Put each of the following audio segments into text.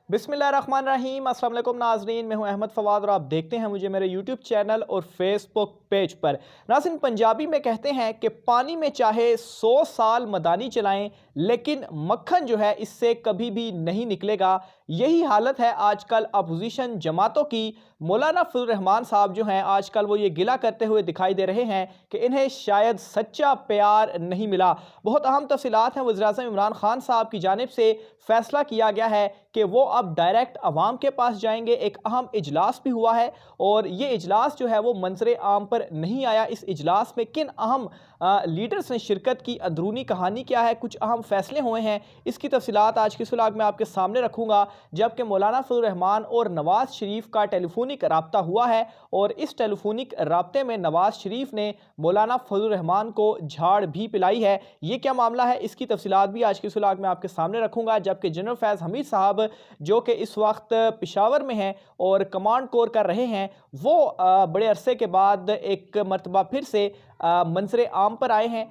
बिस्मिल्लाहिर्रहमानिर्रहीम। अस्सलाम वालेकुम नाज़रीन, मैं हूं अहमद फवाद और आप देखते हैं मुझे मेरे यूट्यूब चैनल और फेसबुक पेज पर। नाज़रीन, पंजाबी में कहते हैं कि पानी में चाहे 100 साल मदानी चलाएं लेकिन मक्खन जो है इससे कभी भी नहीं निकलेगा। यही हालत है आजकल अपोजिशन जमातों की। मौलाना फजल रहमान साहब जो हैं आजकल वो ये गिला करते हुए दिखाई दे रहे हैं कि इन्हें शायद सच्चा प्यार नहीं मिला। बहुत अहम तफसीलात हैं। वज़ीर-ए-आज़म इमरान खान साहब की जानिब से फैसला किया गया है कि वो अब डायरेक्ट अवाम के पास जाएंगे। एक अहम इजलास भी हुआ है और ये इजलास जो है वो मंजर आम पर नहीं आया। इस इजलास में किन अहम लीडर्स ने शिरकत की, अंदरूनी कहानी क्या है, कुछ अहम फैसले हुए हैं, इसकी तफसीलात आज की सुलाग में आपके सामने रखूंगा। जबकि मौलाना फजल रहमान और नवाज शरीफ का टेलीफोनिक राब्ता हुआ है और इस टेलीफोनिक राब्ते में नवाज शरीफ ने मौलाना फजल रहमान को झाड़ भी पिलाई है। ये क्या मामला है, इसकी तफसीलात भी आज की सुलाग में आपके सामने रखूंगा। जबकि जनरल फैज़ हमीद साहब जो कि इस वक्त पेशावर में हैं और कमांड कोर कर रहे हैं, वो बड़े अरसे के बाद एक मरतबा फिर से मंजर आम पर आए हैं।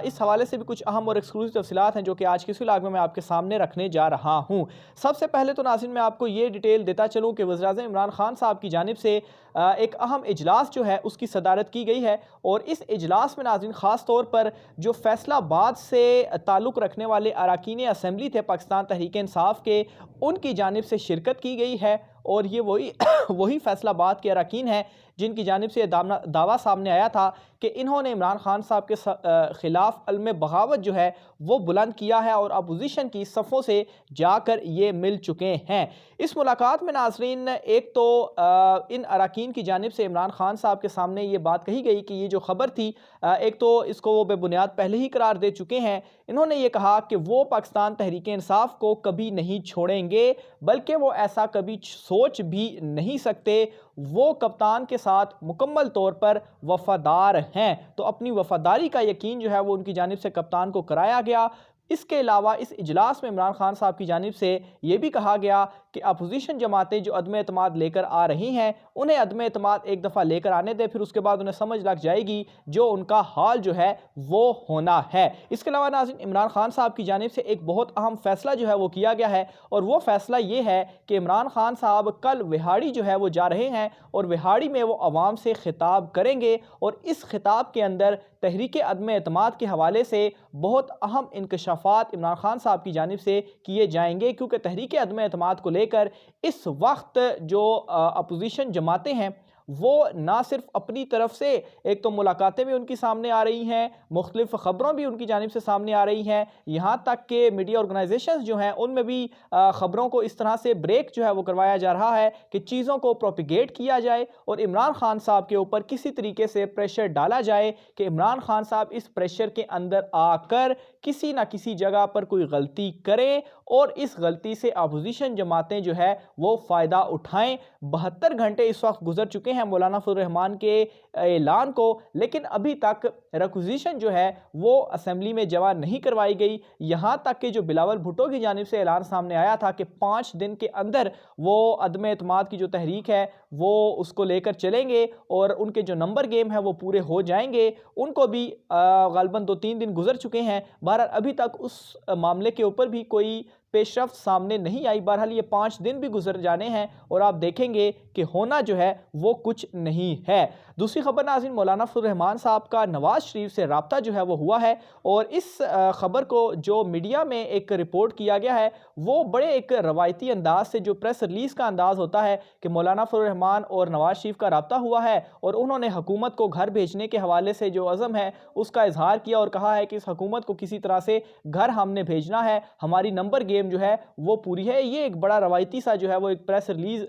इस हवाले से भी कुछ अहम और एक्सक्लूसिव तफसीलात हैं जो कि आज की सुलाग में मैं आपके सामने रखने जा रहा हूँ। सबसे पहले तो नाज़रीन मैं आपको ये डिटेल देता चलूँ कि वज़ीर-ए-आज़म इमरान खान साहब की जानिब से एक अहम इजलास जो है उसकी सदारत की गई है और इस इजलास में नाज़रीन ख़ास तौर पर जो फैसलाबाद से ताल्लुक़ रखने वाले अरकान असम्बली थे पाकिस्तान तहरीक इंसाफ के, उनकी जानिब से शिरकत की गई है और ये वही वही फैसलाबाद के अरकान हैं जिनकी जानिब से दावा सामने आया था कि इन्होंने इमरान खान साहब के ख़िलाफ़ अलम बगावत जो है वो बुलंद किया है और अपोजिशन की सफ़ों से जाकर ये मिल चुके हैं। इस मुलाकात में नाज़रीन एक तो इन अरकान की जानिब से इमरान खान साहब के सामने ये बात कही गई कि ये जो ख़बर थी, एक तो इसको वो बेबुनियाद पहले ही करार दे चुके हैं। इन्होंने ये कहा कि वो पाकिस्तान तहरीक इंसाफ को कभी नहीं छोड़ेंगे, बल्कि वो ऐसा कभी सोच भी नहीं सकते। वो कप्तान के साथ मुकम्मल तौर पर वफ़ादार हैं, तो अपनी वफ़ादारी का यकीन जो है वो उनकी जानिब से कप्तान को कराया गया। इसके अलावा इस इजलास में इमरान खान साहब की जानिब से ये भी कहा गया कि अपोजिशन जमातें जो अदम एतमाद लेकर आ रही हैं, उन्हें अदम एतमाद एक दफ़ा लेकर आने दें, फिर उसके बाद उन्हें समझ लग जाएगी जो उनका हाल जो है वो होना है। इसके अलावा नाज़रीन इमरान खान साहब की जानिब से एक बहुत अहम फैसला जो है वो किया गया है और वो फैसला ये है कि इमरान खान साहब कल विहाड़ी जो है वो जा रहे हैं और विहाड़ी में वो अवाम से खिताब करेंगे और इस खिताब के अंदर तहरीक अदम एतमाद के हवाले से बहुत अहम इंकशाफात इमरान खान साहब की जानिब से किए जाएंगे, क्योंकि तहरीक अदम एतमाद को लेकर इस वक्त जो अपोजिशन जमातें हैं वो ना सिर्फ अपनी तरफ से एक तो मुलाकातें भी उनकी सामने आ रही हैं, मुख्तलिफ ख़बरों भी उनकी जानिब से सामने आ रही हैं, यहाँ तक कि मीडिया ऑर्गेनाइजेशंस जो हैं उनमें भी ख़बरों को इस तरह से ब्रेक जो है वो करवाया जा रहा है कि चीज़ों को प्रोपिगेट किया जाए और इमरान खान साहब के ऊपर किसी तरीके से प्रेशर डाला जाए कि इमरान खान साहब इस प्रेशर के अंदर आकर किसी ना किसी जगह पर कोई गलती करें और इस गलती से अपोजिशन जमातें जो है वो फ़ायदा उठाएं। 72 घंटे इस वक्त गुजर चुके हैं मौलाना फजल रहमान के ऐलान को, लेकिन अभी तक रिक्विजिशन जो है वो असेंबली में जमा नहीं करवाई गई। यहाँ तक कि जो बिलावल भुट्टो की जानिब से ऐलान सामने आया था कि 5 दिन के अंदर वो अदम एतमाद की जो तहरीक है वो उसको लेकर चलेंगे और उनके जो नंबर गेम है वो पूरे हो जाएंगे, उनको भी ग़ालिबन 2-3 दिन गुजर चुके हैं। बहरहाल अभी तक उस मामले के ऊपर भी कोई पेशरफ्त सामने नहीं आई। बहरहाल ये 5 दिन भी गुजर जाने हैं और आप देखेंगे कि होना जो है वो कुछ नहीं है। दूसरी खबर नाज़रीन, मौलाना फजल रहमान साहब का नवाज शरीफ से रब्ता जो है वो हुआ है और इस खबर को जो मीडिया में एक रिपोर्ट किया गया है वो बड़े एक रवायती अंदाज से, जो प्रेस रिलीज़ का अंदाज़ होता है कि मौलाना फजल रहमान और नवाज शरीफ का रब्ता हुआ है और उन्होंने हुकूमत को घर भेजने के हवाले से जो अज़म है उसका इजहार किया और कहा है कि इस हुकूमत को किसी तरह से घर हमने भेजना है, हमारी नंबर गेम जो है वो पूरी है। ये एक बड़ा रवायती सा जो है वो एक प्रेस रिलीज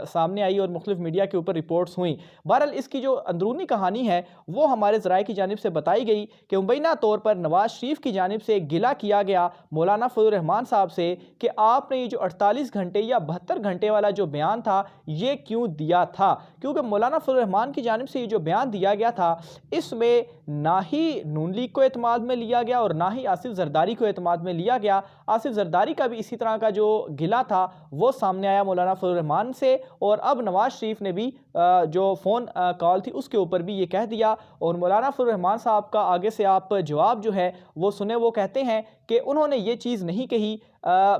सामने आई और मुख्तलिफ मीडिया के ऊपर रिपोर्ट्स हुई। बहरहाल इसकी जो अंदरूनी कहानी है वो हमारे ज़राए की जानिब से बताई गई कि मुबैना तौर पर नवाज शरीफ की जानिब से गिला किया गया मौलाना फजल रहमान साहब से कि आपने ये जो 48 घंटे या 72 घंटे वाला जो बयान था ये क्यों दिया था, क्योंकि मौलाना फजल रहमान की जानिब से ये जो बयान दिया गया था इसमें ना ही नून लीग को एतमाद में लिया गया और ना ही आसिफ जरदारी को एतमाद में लिया गया। आसिफ जरदारी का भी इसी तरह का जो गिला था वो सामने आया मौलाना फजल रहमान से और अब नवाज शरीफ ने भी जो फ़ोन कॉल थी उसके ऊपर भी ये कह दिया और मौलाना फजल रहमान साहब का आगे से आप जवाब जो है वो सुने। वो कहते हैं کہ انہوں نے یہ چیز نہیں کہی،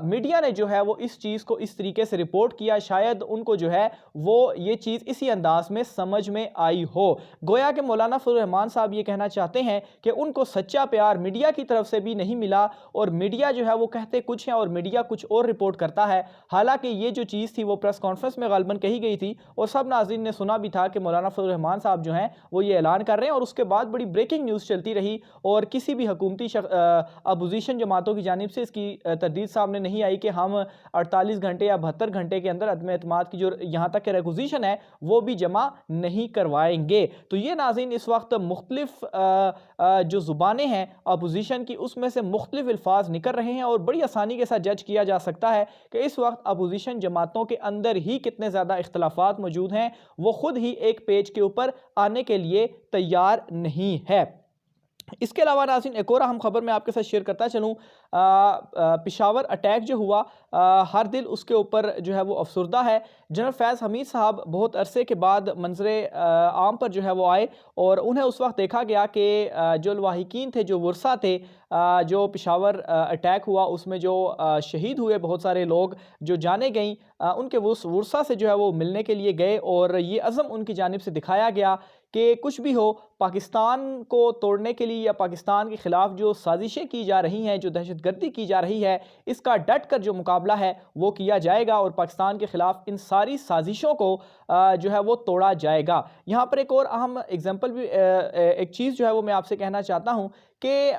میڈیا نے جو ہے وہ اس چیز کو اس طریقے سے رپورٹ کیا، شاید ان کو جو ہے وہ یہ چیز اسی انداز میں سمجھ میں آئی ہو۔ گویا کہ مولانا فضل الرحمان صاحب یہ کہنا چاہتے ہیں کہ ان کو سچا پیار میڈیا کی طرف سے بھی نہیں ملا، اور میڈیا جو ہے وہ کہتے کچھ ہیں اور میڈیا کچھ اور رپورٹ کرتا ہے۔ حالانکہ یہ جو چیز تھی وہ پریس کانفرنس میں غالباً کہی گئی تھی، اور سب ناظرین نے سنا بھی تھا کہ مولانا فضل الرحمان صاحب جو ہیں وہ یہ اعلان کر رہے ہیں، اور اس کے بعد بڑی بریکنگ نیوز چلتی رہی، اور کسی بھی حکومتی اپوزیشن جماعتوں کی جانب سے اس کی تردید سامنے نہیں آئی کہ ہم 48 گھنٹے یا 72 گھنٹے کے اندر عدم اعتماد کی جو یہاں تک کہ ریکوزیشن ہے وہ بھی جمع نہیں کروائیں گے۔ تو یہ ناظرین اس وقت مختلف جو زبانیں ہیں اپوزیشن کی، اس میں سے مختلف الفاظ نکل رہے ہیں، اور بڑی آسانی کے ساتھ جج کیا جا سکتا ہے کہ اس وقت اپوزیشن جماعتوں کے اندر ہی کتنے زیادہ اختلافات موجود ہیں، وہ خود ہی ایک پیج کے اوپر آنے کے لیے تیار نہیں ہے۔ اس کے علاوہ ناظرین ایک اور اہم خبر میں آپ کے ساتھ شیئر کرتا چلوں، پشاور اٹیک جو ہوا، ہر دل اس کے اوپر جو ہے وہ افسردہ ہے۔ جنرل فیض حمید صاحب بہت عرصے کے بعد منظر عام پر جو ہے وہ آئے، اور انہیں اس وقت دیکھا گیا کہ جو لواحقین تھے، جو ورثہ تھے، جو پشاور اٹیک ہوا اس میں جو شہید ہوئے بہت سارے لوگ، جو جانیں گئیں، ان کے ورثہ سے جو ہے وہ ملنے کے لیے گئے، اور یہ عزم ان کی جانب سے دکھایا گیا کہ کچھ بھی ہو، پاکستان کو توڑنے کے لیے یا پاکستان کے خلاف جو سازشیں کی جا رہی ہیں، جو دہشت گردی کی جا رہی ہے، اس کا ڈٹ کر جو مقابلہ ہے وہ کیا جائے گا، اور پاکستان کے خلاف ان ساری سازشوں کو جو ہے وہ توڑا جائے گا۔ یہاں پر ایک اور اہم ایگزامپل بھی، ایک چیز جو ہے وہ میں آپ سے کہنا چاہتا ہوں کہ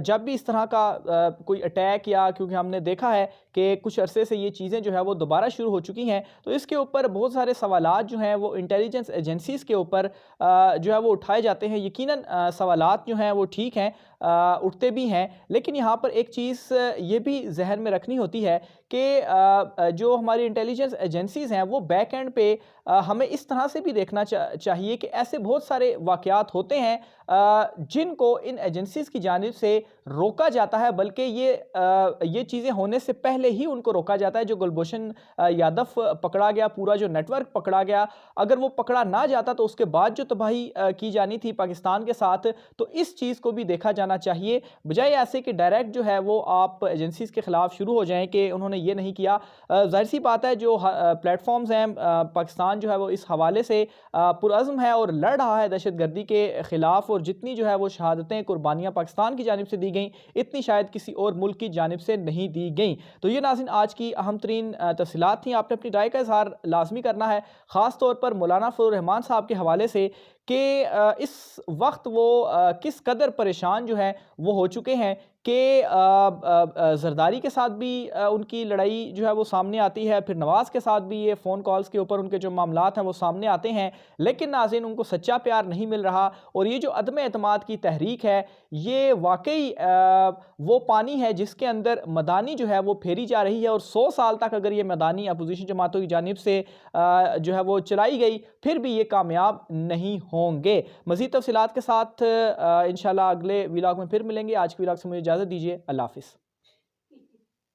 جب بھی اس طرح کا کوئی اٹیک، یا کیونکہ ہم نے دیکھا ہے کہ کچھ عرصے سے یہ چیزیں جو ہے وہ دوبارہ شروع ہو چکی ہیں، تو اس کے اوپر بہت سارے سوالات جو ہیں وہ انٹیلیجنس ایجنسیز کے اوپر جو ہے وہ اٹھائے جاتے ہیں۔ یقیناً سوالات جو ہیں وہ ٹھیک ہیں، اٹھتے بھی ہیں، لیکن یہاں پر ایک چیز یہ بھی ذہن میں رکھنی ہوتی ہے کہ جو ہماری انٹیلیجنس ایجنسیز ہیں وہ بیک اینڈ پہ ہمیں اس طرح سے بھی دیکھنا چاہیے کہ ایسے بہت سارے واقعات ہوتے ہیں جن کو ان ایجنسیز کی جانب سے روکا جاتا ہے، بلکہ یہ چیزیں ہونے سے پہلے ہی ان کو روکا جاتا ہے۔ جو گلبھوشن یادو پکڑا گیا، پورا جو نیٹ ورک پکڑا گیا، اگر وہ پکڑا نہ جاتا تو اس کے بعد جو تباہی کی جانی تھی پاکستان کے ساتھ، تو اس چیز کو بھی دیکھا جانا چاہیے، بجائے ایسے کہ ڈائریکٹ جو ہے وہ آپ ایجنسیز کے خلاف شروع ہو جائیں کہ انہوں نے یہ نہیں کیا۔ ظاہر سی بات ہے جو پلیٹ فارمز ہیں، پاکستان جو ہے وہ اس حوالے سے پرعزم ہے اور لڑ رہا ہے دہشت گردی کے خلاف، اور جتنی جو ہے وہ شہادتیں، قربانیاں پاکستان کی جانب سے دی گئیں، اتنی شاید کسی اور ملک کی جانب سے نہیں دی گئیں۔ تو یہ ناظرین آج کی اہم ترین تفصیلات تھیں۔ آپ نے اپنی رائے کا اظہار لازمی کرنا ہے، خاص طور پر مولانا فضل الرحمان صاحب کے حوالے سے، کہ اس وقت وہ کس قدر پریشان جو ہے وہ ہو چکے ہیں، کہ زرداری کے ساتھ بھی ان کی لڑائی جو ہے وہ سامنے آتی ہے، پھر نواز کے ساتھ بھی یہ فون کالز کے اوپر ان کے جو معاملات ہیں وہ سامنے آتے ہیں، لیکن ناظرین ان کو سچا پیار نہیں مل رہا، اور یہ جو عدم اعتماد کی تحریک ہے یہ واقعی وہ پانی ہے جس کے اندر مدانی جو ہے وہ پھیری جا رہی ہے، اور 100 سال تک اگر یہ مدانی اپوزیشن جماعتوں کی جانب سے جو ہے وہ چلائی گئی، پھر بھی یہ کامیاب نہیں ہوں گے۔ مزید تفصیلات کے ساتھ انشاءاللہ اگلے ویلاگ میں پھر ملیں گے۔ آج کی ویلاگ سے مجھے اجازت دیجیے، اللہ حافظ۔